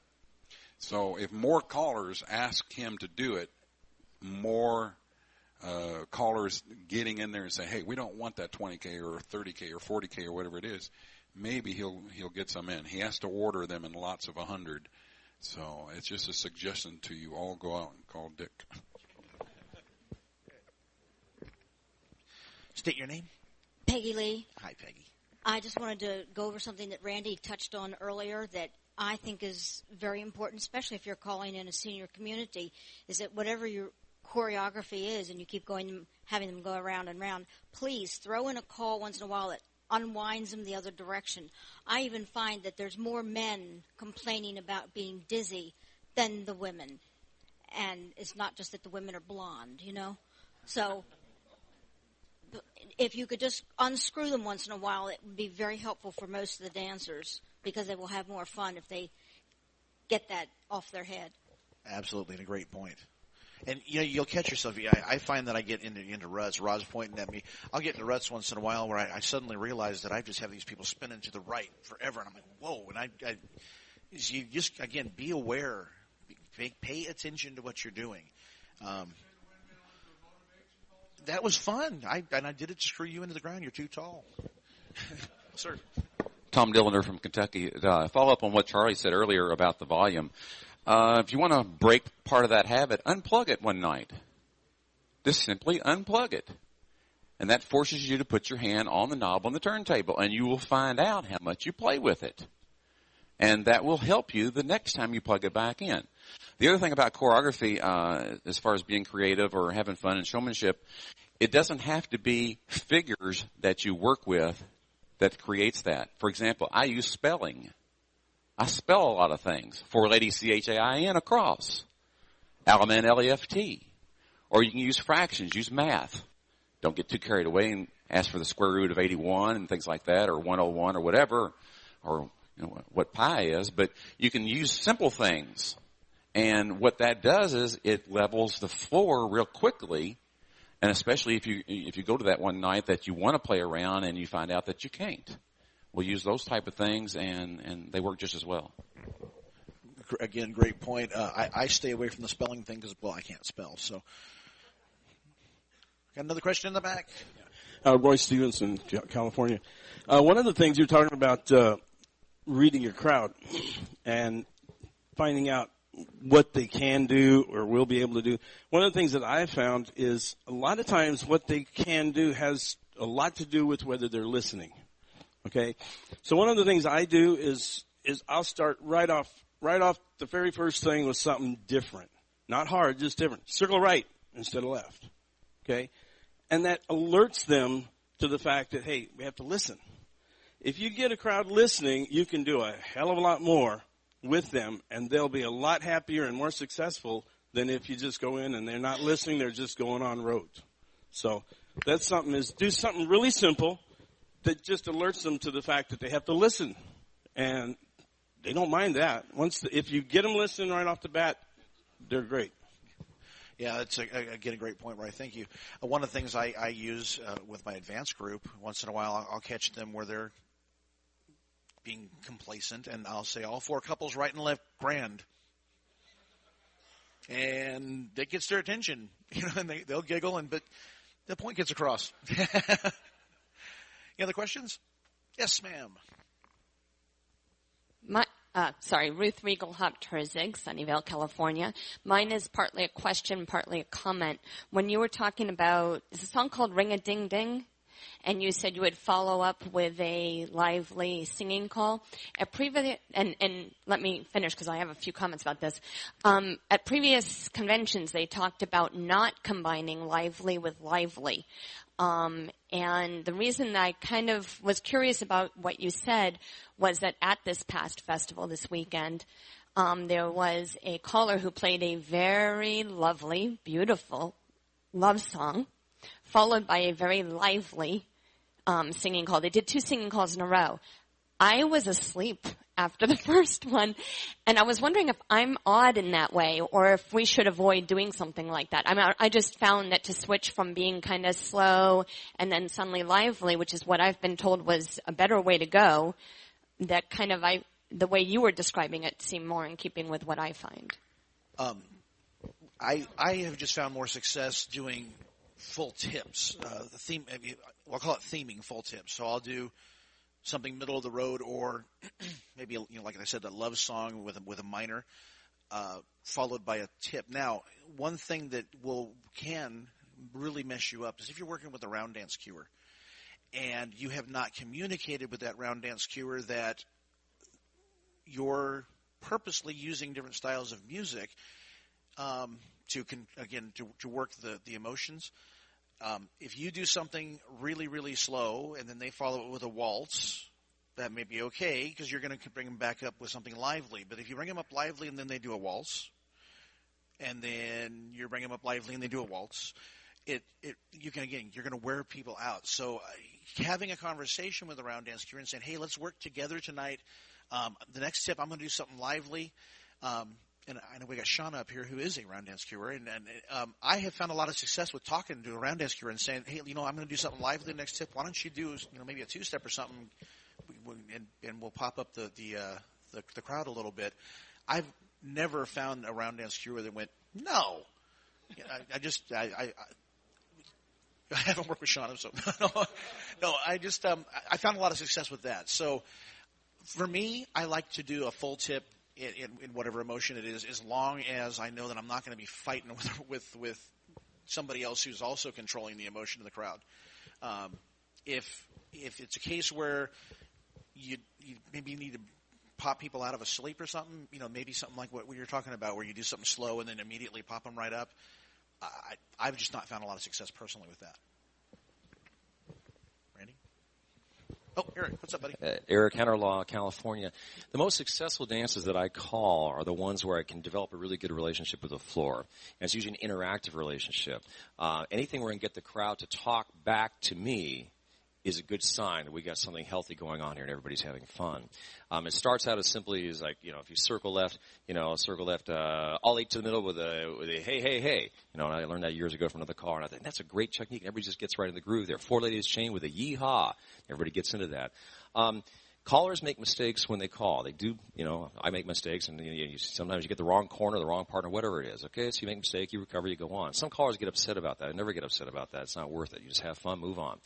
So if more callers ask him to do it, more callers getting in there and say, hey, we don't want that 20K or 30K or 40K or whatever it is, maybe he'll get some in. He has to order them in lots of 100. So it's just a suggestion to you all, go out and call Dick. State your name. Peggy Lee. Hi, Peggy. I just wanted to go over something that Randy touched on earlier that I think is very important, especially if you're calling in a senior community, is that whatever your choreography is and you keep having them go around and around, please throw in a call once in a while that unwinds them the other direction. I even find that there's more men complaining about being dizzy than the women. And it's not just that the women are blonde, you know? So if you could just unscrew them once in a while, it would be very helpful for most of the dancers, because they will have more fun if they get that off their head. Absolutely, and a great point. And, you know, you'll catch yourself. I find that I get into ruts. Rod's pointing at me. I'll get into ruts once in a while where I suddenly realize that I just have these people spinning to the right forever. And I'm like, whoa. And you just, again, be aware. Pay attention to what you're doing. That was fun. I did it to screw you into the ground. You're too tall. Sir. Tom Dilliner from Kentucky. Follow up on what Charlie said earlier about the volume. If you want to break part of that habit, unplug it one night. Just simply unplug it. And that forces you to put your hand on the knob on the turntable, and you will find out how much you play with it. And that will help you the next time you plug it back in. The other thing about choreography, as far as being creative or having fun and showmanship, it doesn't have to be figures that you work with that creates that. For example, I use spelling. I spell a lot of things. Four-lady CHAIN across. Element LEFT. Or you can use fractions, use math. Don't get too carried away and ask for the square root of 81 and things like that, or 101 or whatever, or you know, what pi is. But you can use simple things. And what that does is it levels the floor real quickly. And especially if you go to that one night that you want to play around and you find out that you can't. We'll use those type of things, and they work just as well. Again, great point. I stay away from the spelling thing because, well, I can't spell. So, got another question in the back? Roy Stevenson, California. One of the things you're talking about, reading your crowd and finding out what they can do or will be able to do. One of the things that I've found is a lot of times what they can do has a lot to do with whether they're listening. Okay? So one of the things I do is I'll start right off the very first thing with something different. Not hard, just different. Circle right instead of left. Okay? And that alerts them to the fact that, hey, we have to listen. If you get a crowd listening, you can do a hell of a lot more with them, and they'll be a lot happier and more successful than if you just go in and they're not listening, they're just going on road. So that's something, is do something really simple that just alerts them to the fact that they have to listen. And they don't mind that. If you get them listening right off the bat, they're great. Yeah, that's again a great point, Roy. Thank you. One of the things I use with my advanced group, once in a while I'll catch them where they're being complacent, and I'll say, all four couples right and left, grand. And that gets their attention, and they'll giggle, but the point gets across. Any other questions? Yes, ma'am. Ruth Riegelhaupt-Herzig, Sunnyvale, California. Mine is partly a question, partly a comment. When you were talking about, is a song called Ring a Ding Ding? And you said you would follow up with a lively singing call. And let me finish because I have a few comments about this. At previous conventions, they talked about not combining lively with lively. And the reason I kind of was curious about what you said was that at this past festival this weekend, there was a caller who played a very lovely, beautiful love song, followed by a very lively singing call. They did 2 singing calls in a row. I was asleep after the first one, and I was wondering if I'm odd in that way or if we should avoid doing something like that. I just found that to switch from being kind of slow and then suddenly lively, which is what I've been told was a better way to go, that kind of the way you were describing it seemed more in keeping with what I find. I have just found more success doing full tips. The theme, I'll call it theming full tips. So I'll do something middle of the road, or maybe, like I said, a love song with a minor, followed by a tip. Now, one thing that can really mess you up is if you're working with a round dance cuer and you have not communicated with that round dance cuer that you're purposely using different styles of music to work the emotions. If you do something really, really slow and then they follow it with a waltz, that may be okay because you're going to bring them back up with something lively. But if you bring them up lively and then they do a waltz, and then you bring them up lively and they do a waltz, you're going to wear people out. So having a conversation with a round dance cuer and saying, hey, let's work together tonight. The next tip, I'm going to do something lively. And I know we got Shauna up here who is a round dance cuer, and I have found a lot of success with talking to a round dance cuer and saying, hey, I'm going to do something lively the next tip. Why don't you do maybe a 2-step or something, and we'll pop up the crowd a little bit. I've never found a round dance cuer that went, no. I haven't worked with Shauna, so no. I found a lot of success with that. So for me, I like to do a full tip in whatever emotion it is, as long as I know that I'm not going to be fighting with somebody else who's also controlling the emotion of the crowd. If it's a case where you maybe need to pop people out of a sleep or something, maybe something like what you're talking about, where you do something slow and then immediately pop them right up. I've just not found a lot of success personally with that. Randy? Oh, Eric, what's up, buddy? Eric, CALLERLAB, California. The most successful dances that I call are the ones where I can develop a really good relationship with the floor. And it's usually an interactive relationship. Anything where I can get the crowd to talk back to me is a good sign that we got something healthy going on here and everybody's having fun. It starts out as simply as like, if you circle left, all 8 to the middle with a hey, hey, hey. And I learned that years ago from another caller, and I think that's a great technique. Everybody just gets right in the groove there. 4 ladies chain with a yee-haw. Everybody gets into that. Callers make mistakes when they call. They do, I make mistakes, and sometimes you get the wrong corner, the wrong partner, whatever it is. Okay, so you make a mistake, you recover, you go on. Some callers get upset about that. I never get upset about that. It's not worth it. You just have fun, move on.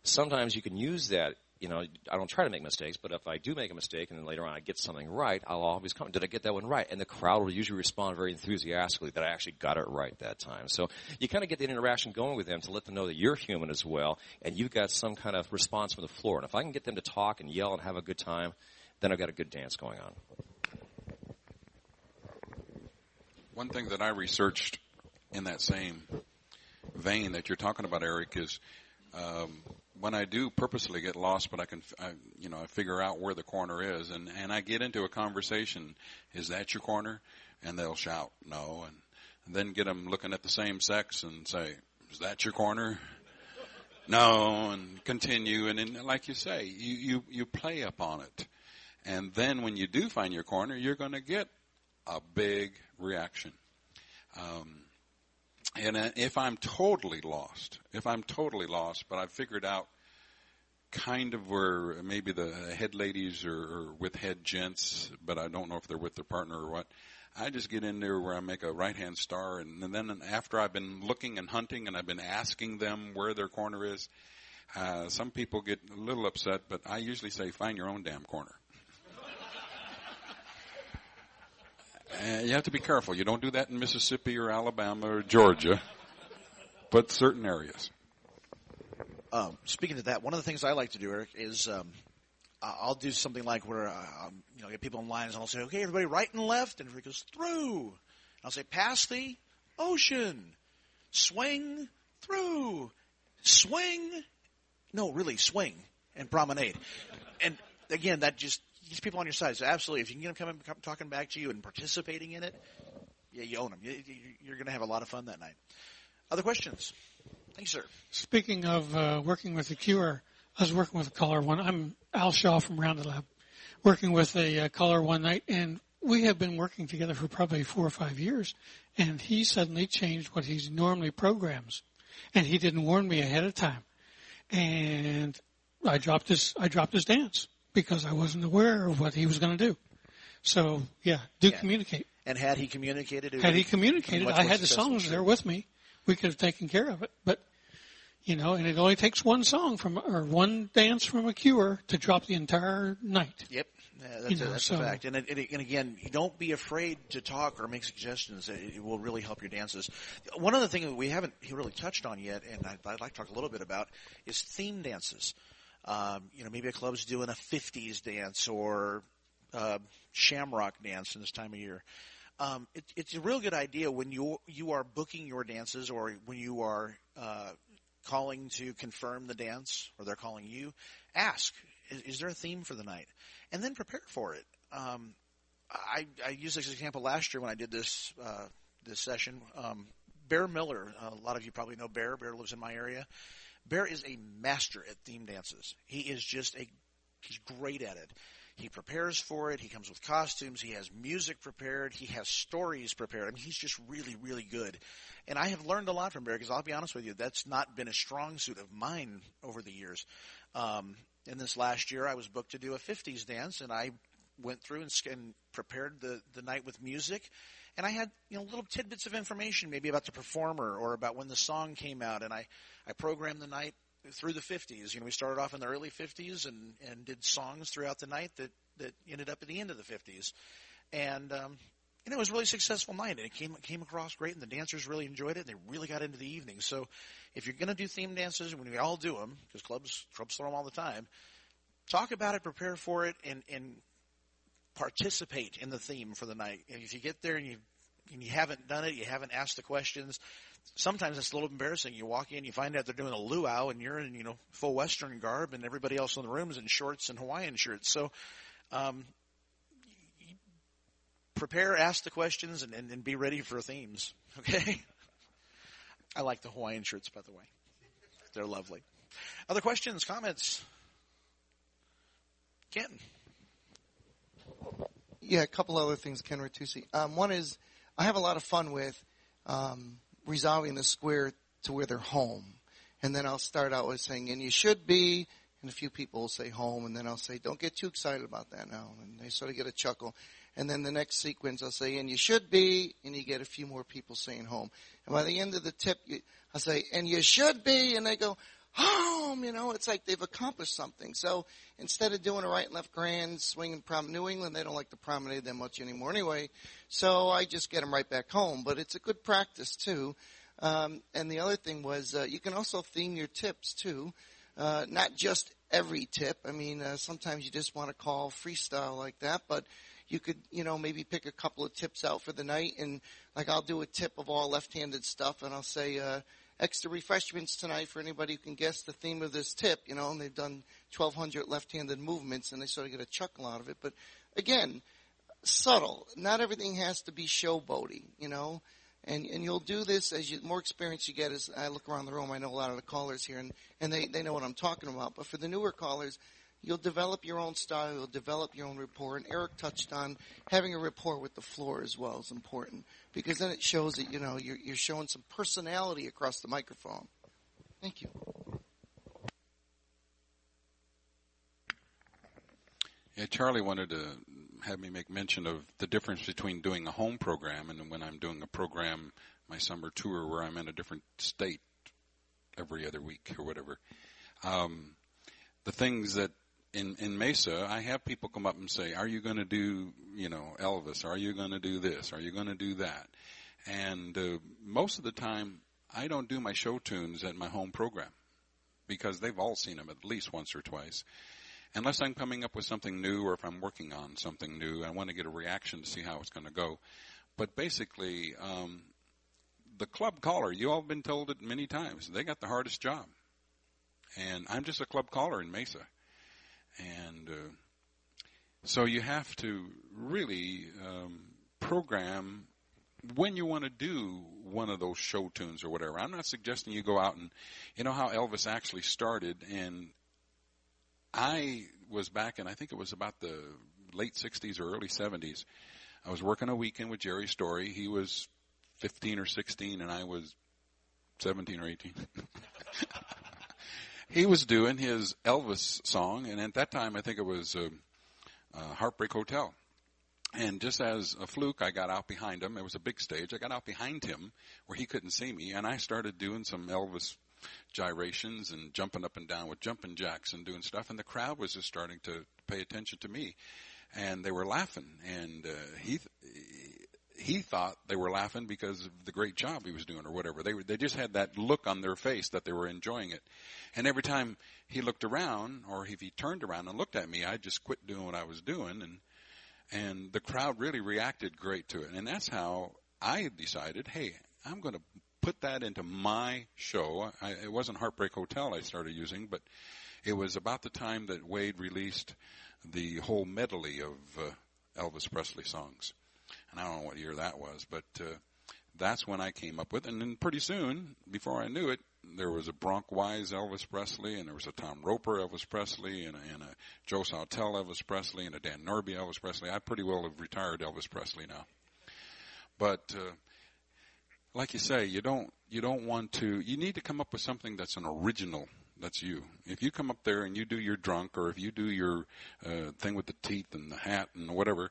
Sometimes you can use that. I don't try to make mistakes, but if I do make a mistake and then later on I get something right, I'll always come, did I get that one right? And the crowd will usually respond very enthusiastically that I actually got it right that time. So you kind of get the interaction going with them to let them know that you're human as well, and you've got some kind of response from the floor. And if I can get them to talk and yell and have a good time, then I've got a good dance going on. One thing that I researched in that same vein that you're talking about, Eric, is when I do purposely get lost, but I figure out where the corner is, and I get into a conversation, is that your corner? And they'll shout, no, and then get them looking at the same sex and say, is that your corner? No, and continue, and then, like you say, you play upon it. And then when you do find your corner, you're going to get a big reaction. And if I'm totally lost, but I've figured out kind of where maybe the head ladies are with head gents, but I don't know if they're with their partner or what, I just get in there where I make a right-hand star, and then after I've been looking and hunting and I've been asking them where their corner is, some people get a little upset, but I usually say, find your own damn corner. You have to be careful. You don't do that in Mississippi or Alabama or Georgia, but certain areas. Speaking of that, one of the things I like to do, Eric, is I'll do something like where get people in lines, and I'll say, okay, everybody right and left, and everybody goes through. And I'll say, past the ocean, swing through, swing, no, really, swing and promenade. And again, that just gets people on your side. So absolutely, if you can get them coming, talking back to you and participating in it, yeah, you own them. You're going to have a lot of fun that night. Other questions? Thanks, sir. Speaking of working with a cure, I was working with a caller I'm Al Shaw from Rounded Lab, working with a caller one night, and we have been working together for probably 4 or 5 years, and he suddenly changed what he normally programs, and he didn't warn me ahead of time, and I dropped his dance because I wasn't aware of what he was going to do. So communicate. And had he communicated? I had the songs there with me. We could have taken care of it, but and it only takes one song one dance from a cure to drop the entire night. Yep, that's a fact. And again, don't be afraid to talk or make suggestions. It will really help your dances. One other thing that we haven't really touched on yet, and I'd like to talk a little bit about, is theme dances. Maybe a club's doing a 50s dance or shamrock dance in this time of year. It's a real good idea when you are booking your dances, or when you are calling to confirm the dance, or they're calling you, ask, is there a theme for the night? And then prepare for it. I used this example last year when I did this session. Bear Miller, a lot of you probably know Bear. Bear lives in my area. Bear is a master at theme dances. He is he's great at it. He prepares for it. He comes with costumes. He has music prepared. He has stories prepared. I mean, he's just really, really good. And I have learned a lot from Bear, because I'll be honest with you, that's not been a strong suit of mine over the years. In this last year, I was booked to do a 50s dance, and I went through and prepared the night with music. And I had little tidbits of information, maybe about the performer or about when the song came out. And I programmed the night through the 50s. We started off in the early 50s and did songs throughout the night that ended up at the end of the 50s. And it was a really successful night, and it came across great, and the dancers really enjoyed it, and they really got into the evening. So if you're going to do theme dances, when we all do them, because clubs throw them all the time, talk about it, prepare for it, and participate in the theme for the night. And if you get there and you haven't done it, you haven't asked the questions, sometimes it's a little embarrassing. You walk in, you find out they're doing a luau, and you're in full Western garb, and everybody else in the room is in shorts and Hawaiian shirts. So prepare, ask the questions, and be ready for themes. Okay? I like the Hawaiian shirts, by the way. They're lovely. Other questions, comments? Ken? Yeah, a couple other things, Ken Ratusi. One is, I have a lot of fun with resolving the square to where they're home. And then I'll start out with saying, and you should be, And a few people will say home, and then I'll say, don't get too excited about that now. And they sort of get a chuckle. And then the next sequence I'll say, and you should be, and you get a few more people saying home. And by the end of the tip, I'll say, and you should be, and they go, home, it's like they've accomplished something. So instead of doing a right and left grand swinging New England, they don't like the promenade that much anymore anyway. So I just get them right back home. But it's a good practice, too. And the other thing was you can also theme your tips, too. Not just every tip. I mean, sometimes you just want to call freestyle like that, but you could, maybe pick a couple of tips out for the night. And like I'll do a tip of all left-handed stuff, and I'll say extra refreshments tonight for anybody who can guess the theme of this tip, and they've done 1,200 left-handed movements, and they sort of get a chuckle out of it. But again, subtle. Not everything has to be showboaty, And you'll do this as more experience you get. As I look around the room, I know a lot of the callers here, and they know what I'm talking about. But for the newer callers, you'll develop your own style. You'll develop your own rapport. And Eric touched on having a rapport with the floor as well is important, because then it shows that you're showing some personality across the microphone. Thank you. Yeah, Charlie wanted to have me make mention of the difference between doing a home program and when I'm doing a program, my summer tour, where I'm in a different state every other week or whatever. The things that in Mesa, I have people come up and say, are you going to do, Elvis? Are you going to do this? Are you going to do that? And most of the time, I don't do my show tunes at my home program because they've all seen them at least once or twice. Unless I'm coming up with something new, or if I'm working on something new, I want to get a reaction to see how it's going to go. But basically, the club caller, you all have been told it many times, they got the hardest job. And I'm just a club caller in Mesa. And so you have to really program when you want to do one of those show tunes or whatever. I'm not suggesting you go out and, how Elvis actually started, and I was back in, I think it was about the late 60s or early 70s. I was working a weekend with Jerry Story. He was 15 or 16, and I was 17 or 18. He was doing his Elvis song, and at that time I think it was Heartbreak Hotel. And just as a fluke, I got out behind him. It was a big stage. I got out behind him where he couldn't see me, and I started doing some Elvis gyrations and jumping up and down with jumping jacks and doing stuff, and the crowd was just starting to pay attention to me, and they were laughing, and he thought they were laughing because of the great job he was doing or whatever. They just had that look on their face that they were enjoying it. And every time he looked around, or if he turned around and looked at me, I just quit doing what I was doing, and the crowd really reacted great to it. And that's how I decided, hey, I'm going to put that into my show. It wasn't Heartbreak Hotel I started using, but it was about the time that Wade released the whole medley of Elvis Presley songs. And I don't know what year that was, but that's when I came up with it. And then pretty soon, before I knew it, there was a Bronk Wise Elvis Presley, and there was a Tom Roper Elvis Presley, and a Joe Sawtelle Elvis Presley, and a Dan Nordbye Elvis Presley. I pretty well have retired Elvis Presley now. But like you say, you don't want to. You need to come up with something that's an original. That's you. If you come up there and you do your drunk, or if you do your thing with the teeth and the hat and whatever,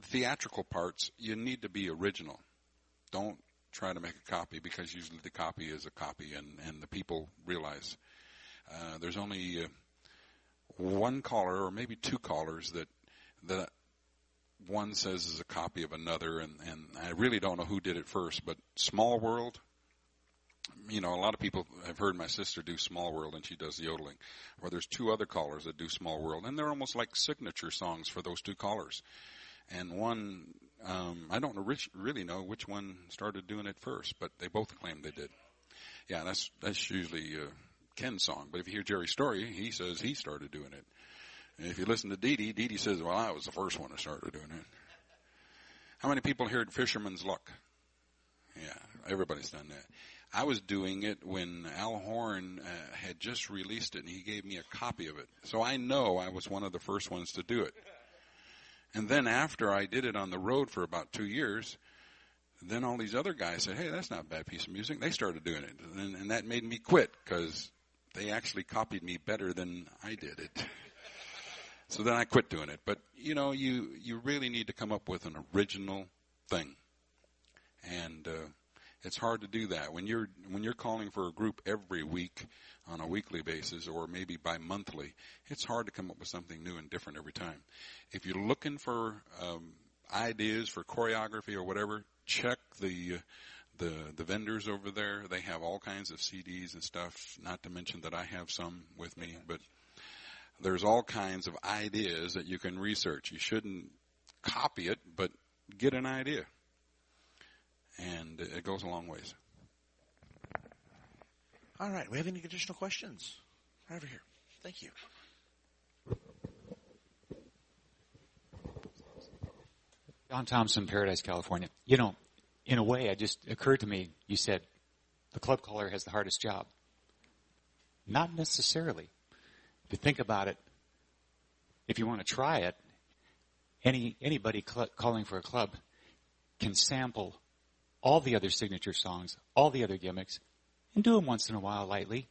theatrical parts, you need to be original. Don't try to make a copy, because usually the copy is a copy, and the people realize there's only one caller or maybe two callers that one says is a copy of another, and I really don't know who did it first, but Small World, a lot of people have heard my sister do Small World, and she does the yodeling. Or there's two other callers that do Small World, and they're almost like signature songs for those two callers. And one, I don't really know which one started doing it first, but they both claim they did. Yeah, that's usually Ken's song. But if you hear Jerry's story, he says he started doing it. And if you listen to Dee Dee says, well, I was the first one that started doing it. How many people heard Fisherman's Luck? Yeah, everybody's done that. I was doing it when Al Horn had just released it, and he gave me a copy of it. So I know I was one of the first ones to do it. And then after I did it on the road for about 2 years, then all these other guys said, hey, that's not a bad piece of music. They started doing it. And that made me quit, because they actually copied me better than I did it. So then I quit doing it. But, you really need to come up with an original thing. And it's hard to do that. When you're calling for a group every week on a weekly basis or maybe bi-monthly, it's hard to come up with something new and different every time. If you're looking for ideas for choreography or whatever, check the vendors over there. They have all kinds of CDs and stuff, not to mention that I have some with me. But there's all kinds of ideas that you can research. You shouldn't copy it, but get an idea. And it goes a long ways. All right. We have any additional questions? Right over here. Thank you. John Thompson, Paradise, California. In a way, it just occurred to me, you said the club caller has the hardest job. Not necessarily. If you think about it, if you want to try it, anybody calling for a club can sample all the other signature songs, all the other gimmicks, and do them once in a while lightly.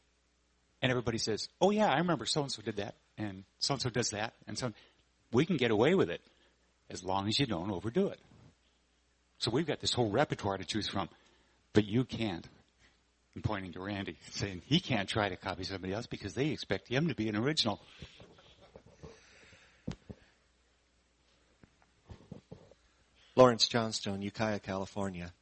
And everybody says, oh yeah, I remember so-and-so did that, and so-and-so does that, and so we can get away with it as long as you don't overdo it. So we've got this whole repertoire to choose from, but you can't. I'm pointing to Randy, saying he can't try to copy somebody else because they expect him to be an original. Lawrence Johnstone, Ukiah, California.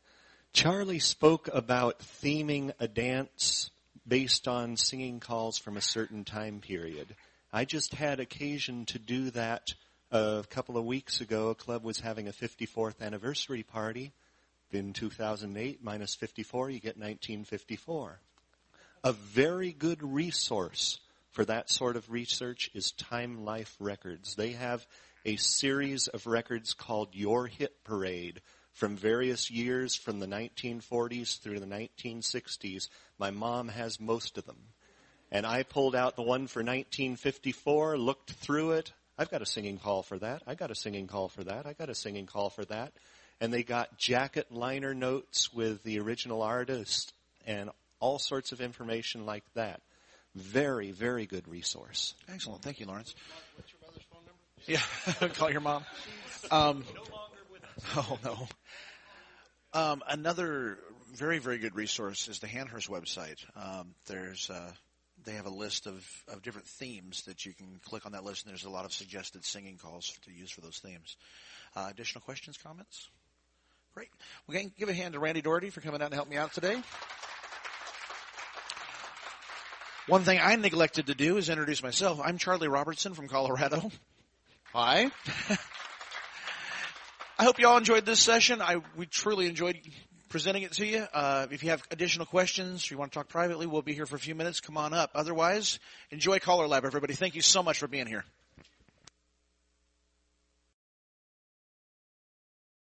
Charlie spoke about theming a dance based on singing calls from a certain time period. I just had occasion to do that a couple of weeks ago. A club was having a 54th anniversary party. In 2008, minus 54, you get 1954. A very good resource for that sort of research is Time Life Records. They have a series of records called Your Hit Parade from various years from the 1940s through the 1960s. My mom has most of them. And I pulled out the one for 1954, looked through it. I've got a singing call for that. I got a singing call for that. I got a singing call for that. And they got jacket liner notes with the original artist and all sorts of information like that. Very, very good resource. Excellent. Thank you, Lawrence. What's your mother's phone number? Yeah, call your mom. Oh, no. Another very, very good resource is the Hanhurst website. They have a list of different themes that you can click on that list, and there's a lot of suggested singing calls to use for those themes. Additional questions, comments? Great. We're going to give a hand to Randy Doherty for coming out and help me out today. One thing I neglected to do is introduce myself. I'm Charlie Robertson from Colorado. Hi. I hope you all enjoyed this session. We truly enjoyed presenting it to you. If you have additional questions or you want to talk privately, we'll be here for a few minutes. Come on up. Otherwise, enjoy CallerLab, everybody. Thank you so much for being here.